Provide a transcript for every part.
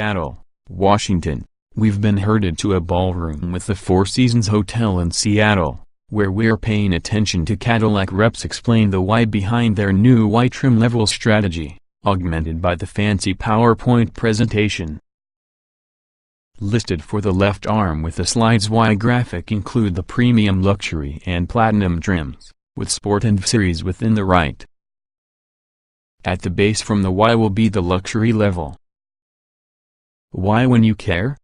Seattle, Washington, we've been herded to a ballroom with the Four Seasons Hotel in Seattle, where we're paying attention to Cadillac reps explain the why behind their new white trim level strategy, augmented by the fancy PowerPoint presentation. Listed for the left arm with the slides Y graphic include the premium luxury and platinum trims, with sport and series within the right. At the base from the Y will be the luxury level. Why when you care?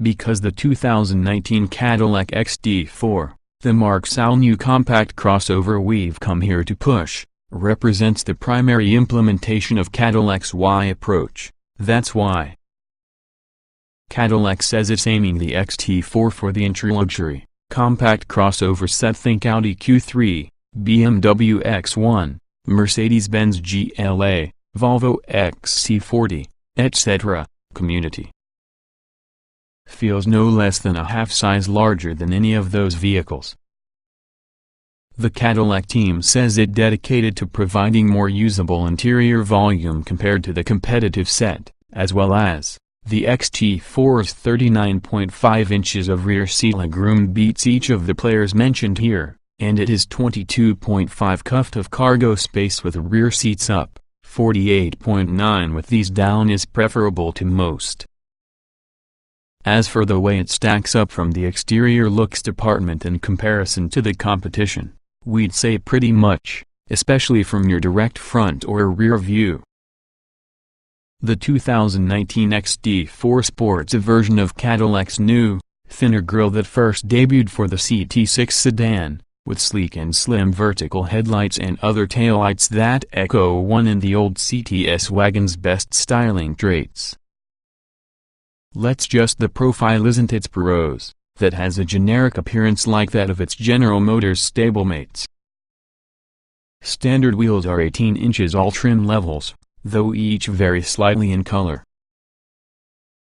Because the 2019 Cadillac XT4, the marque's all-new compact crossover we've come here to push, represents the primary implementation of Cadillac's Y approach. That's why Cadillac says it's aiming the XT4 for the intra-luxury, compact crossover set. Think Audi Q3, BMW X1, Mercedes-Benz GLA, Volvo XC40, etc. community. Feels no less than a half size larger than any of those vehicles. The Cadillac team says it dedicated to providing more usable interior volume compared to the competitive set, as well as the XT4's 39.5 inches of rear seat legroom beats each of the players mentioned here, and it is 22.5 cuft of cargo space with rear seats up, 48.9 with these down is preferable to most. As for the way it stacks up from the exterior looks department in comparison to the competition, we'd say pretty much, especially from your direct front or rear view. The 2019 XT4 sports a version of Cadillac's new, thinner grille that first debuted for the CT6 sedan, with sleek and slim vertical headlights and other taillights that echo one in the old CTS wagon's best styling traits. Let's just the profile isn't its prose, that has a generic appearance like that of its General Motors stablemates. Standard wheels are 18 inches all trim levels, though each vary slightly in color.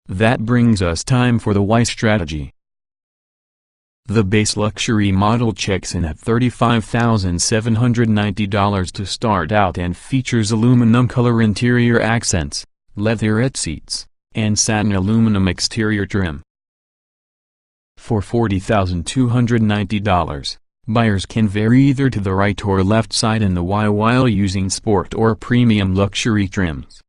That brings us time for the Y strategy. The base luxury model checks in at $35,790 to start out and features aluminum color interior accents, leatherette seats, and satin aluminum exterior trim. For $40,290, buyers can vary either to the right or left side in the Y while using sport or premium luxury trims.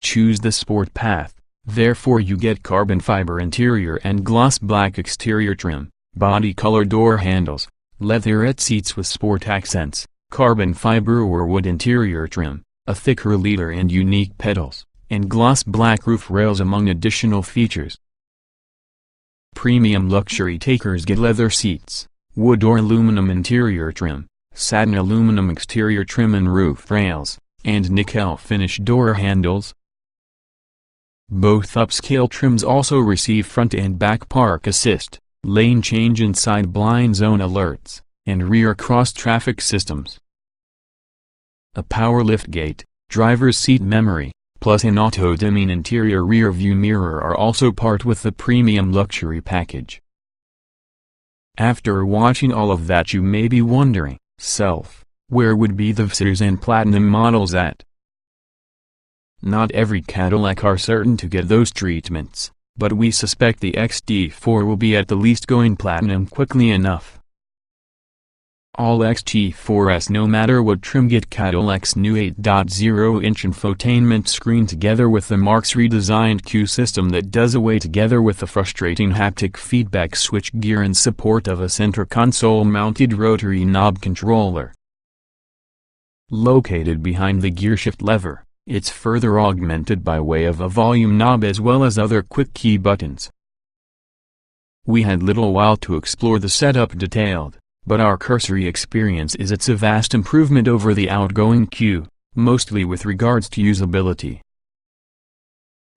Choose the sport path, therefore you get carbon fiber interior and gloss black exterior trim, body color door handles, leatherette seats with sport accents, carbon fiber or wood interior trim, a thicker leader and unique pedals, and gloss black roof rails among additional features. Premium luxury takers get leather seats, wood or aluminum interior trim, satin aluminum exterior trim and roof rails, and nickel finish door handles. Both upscale trims also receive front and back park assist, lane change and side blind zone alerts, and rear cross traffic systems. A power liftgate, driver's seat memory, plus an auto-dimming interior rear view mirror are also part with the premium luxury package. After watching all of that you may be wondering, where would be the Series and Platinum models at? Not every Cadillac are certain to get those treatments, but we suspect the XT4 will be at the least going Platinum quickly enough. All XT4s no matter what trim get Cadillac's new 8.0-inch infotainment screen together with the marque's redesigned Q system that does away together with the frustrating haptic feedback switchgear in support of a center console-mounted rotary knob controller. Located behind the gearshift lever, it's further augmented by way of a volume knob as well as other quick key buttons. We had little while to explore the setup detailed, but our cursory experience is it's a vast improvement over the outgoing Q, mostly with regards to usability.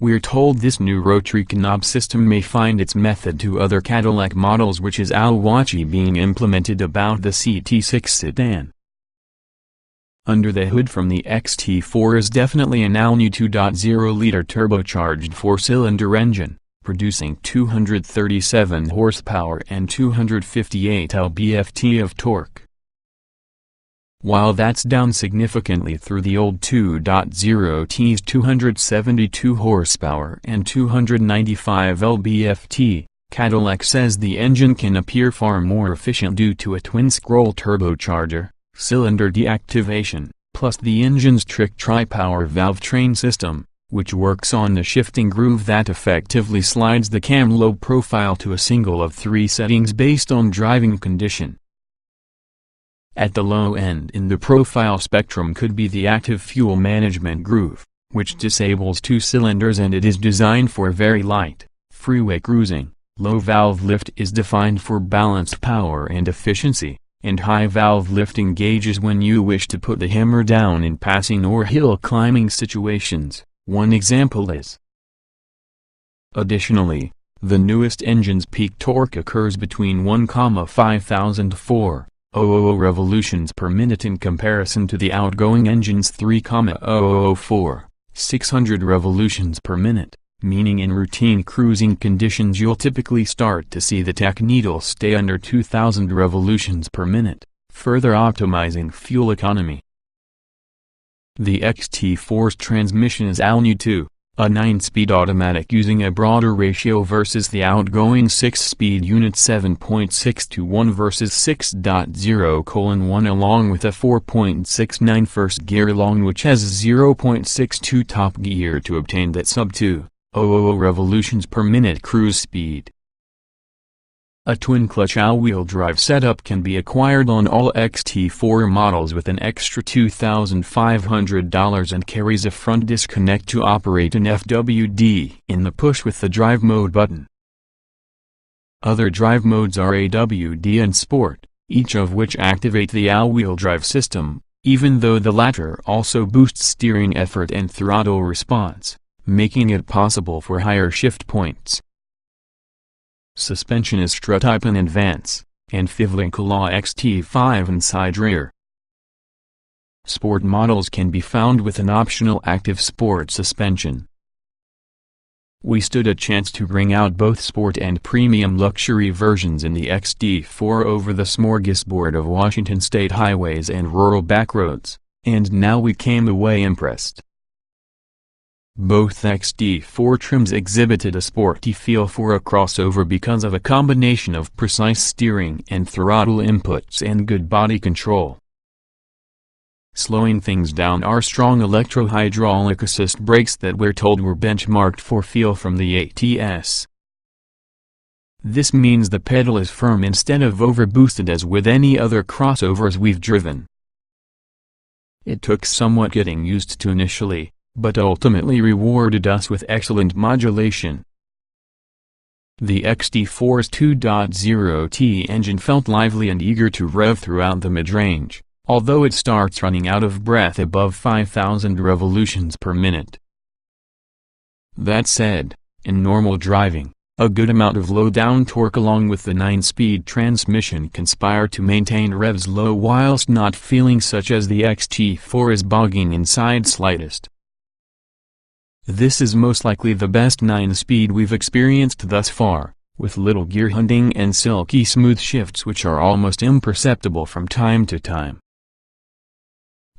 We're told this new rotary knob system may find its method to other Cadillac models which is al-Wachi being implemented about the CT6 sedan. Under the hood from the XT4 is definitely an all-new 2.0-liter turbocharged four-cylinder engine, producing 237 horsepower and 258 lb-ft of torque. while that's down significantly through the old 2.0T's 272 horsepower and 295 lb-ft. Cadillac says the engine can appear far more efficient due to a twin-scroll turbocharger, cylinder deactivation, plus the engine's trick tri-power valve train system, which works on the shifting groove that effectively slides the cam lobe profile to a single of 3 settings based on driving condition. At the low end in the profile spectrum could be the active fuel management groove, which disables 2 cylinders, and it is designed for very light, freeway cruising. Low valve lift is defined for balanced power and efficiency, and high valve lift engages when you wish to put the hammer down in passing or hill climbing situations. One example is. Additionally, the newest engine's peak torque occurs between 1,5004 revolutions per minute in comparison to the outgoing engine's 3,004 600 revolutions per minute, meaning in routine cruising conditions you'll typically start to see the tach needle stay under 2,000 revolutions per minute, further optimizing fuel economy. The XT4's transmission is all new too, a 9-speed automatic using a broader ratio versus the outgoing 6-speed unit 7.6:1 versus 6.0:1, along with a 4.69 first gear long, which has 0.62 top gear to obtain that sub-2,000 revolutions per minute cruise speed. A twin-clutch all-wheel drive setup can be acquired on all XT4 models with an extra $2,500 and carries a front disconnect to operate an FWD in the push with the drive mode button. Other drive modes are AWD and Sport, each of which activate the all-wheel drive system, even though the latter also boosts steering effort and throttle response, making it possible for higher shift points. Suspension is strut-type in advance, and Cadillac XT5 in side rear. Sport models can be found with an optional active sport suspension. We stood a chance to bring out both sport and premium luxury versions in the XT4 over the smorgasbord of Washington state highways and rural backroads, and now we came away impressed. Both XT4 trims exhibited a sporty feel for a crossover because of a combination of precise steering and throttle inputs and good body control. Slowing things down are strong electro-hydraulic assist brakes that we're told were benchmarked for feel from the ATS. This means the pedal is firm instead of overboosted as with any other crossovers we've driven. It took somewhat getting used to initially, but ultimately rewarded us with excellent modulation. The XT4's 2.0T engine felt lively and eager to rev throughout the mid-range, although it starts running out of breath above 5,000 revolutions per minute. That said, in normal driving, a good amount of low-down torque along with the 9-speed transmission conspire to maintain revs low whilst not feeling such as the XT4 is bogging inside slightest. This is most likely the best 9-speed we've experienced thus far, with little gear hunting and silky smooth shifts which are almost imperceptible from time to time.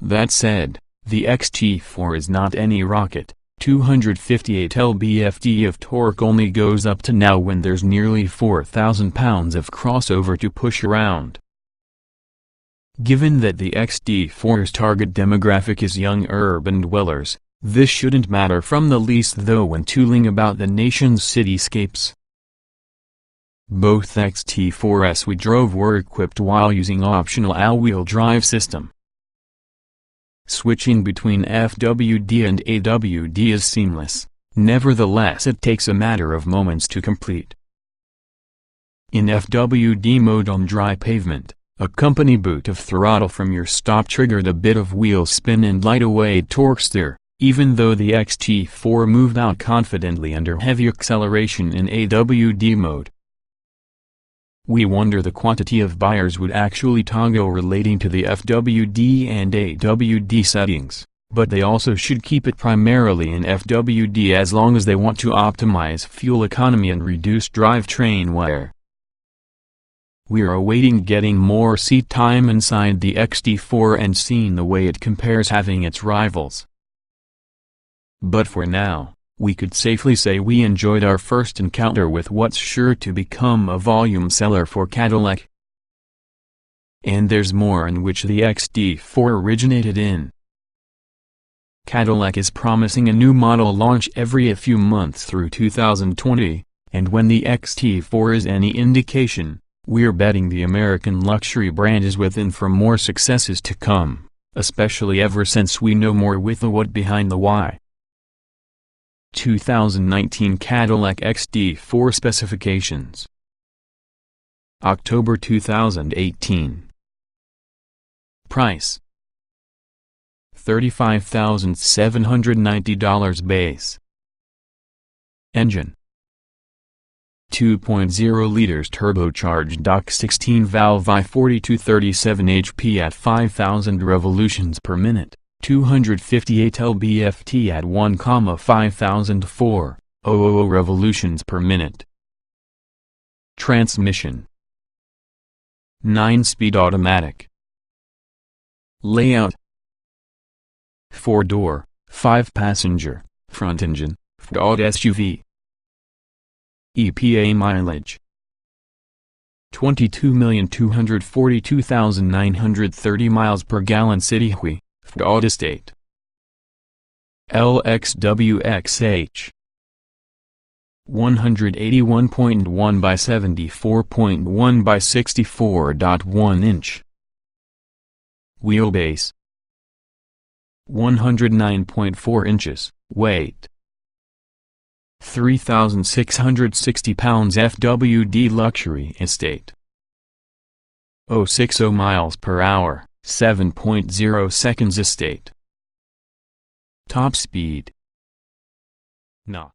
That said, the XT4 is not any rocket. 258 lb-ft of torque only goes up to now when there's nearly 4,000 pounds of crossover to push around. Given that the XT4's target demographic is young urban dwellers, this shouldn't matter from the least though when tooling about the nation's cityscapes. Both XT4s we drove were equipped while using optional all-wheel drive system. Switching between FWD and AWD is seamless, nevertheless it takes a matter of moments to complete. In FWD mode on dry pavement, a company boot of throttle from your stop triggered a bit of wheel spin and light away torque steer, even though the XT4 moved out confidently under heavy acceleration in AWD mode. We wonder the quantity of buyers would actually toggle relating to the FWD and AWD settings, but they also should keep it primarily in FWD as long as they want to optimize fuel economy and reduce drivetrain wear. We're awaiting getting more seat time inside the XT4 and seeing the way it compares having its rivals. But for now, we could safely say we enjoyed our first encounter with what's sure to become a volume seller for Cadillac. And there's more, in which the XT4 originated in. Cadillac is promising a new model launch every few months through 2020, and when the XT4 is any indication, we're betting the American luxury brand is within for more successes to come, especially ever since we know more with the what behind the why. 2019 Cadillac XT4 specifications. October 2018. Price: $35,790 base. Engine: 2.0 liters turbocharged DOC16 valve I-4237 HP at 5,000 revolutions per minute, 258 lb-ft at 1,504,000 revolutions per minute. Transmission: 9-speed automatic. Layout: 4-door, 5-passenger, front engine, Ford SUV. EPA mileage: 22,242,930 miles per gallon. City Hui, Ford Estate. LXWXH 181.1 by 74.1 by 64.1 inch. Wheelbase: 109.4 inches, weight 3,660 pounds. FWD luxury estate. 060 miles per hour, 7.0 seconds. Estate. Top speed: Nah.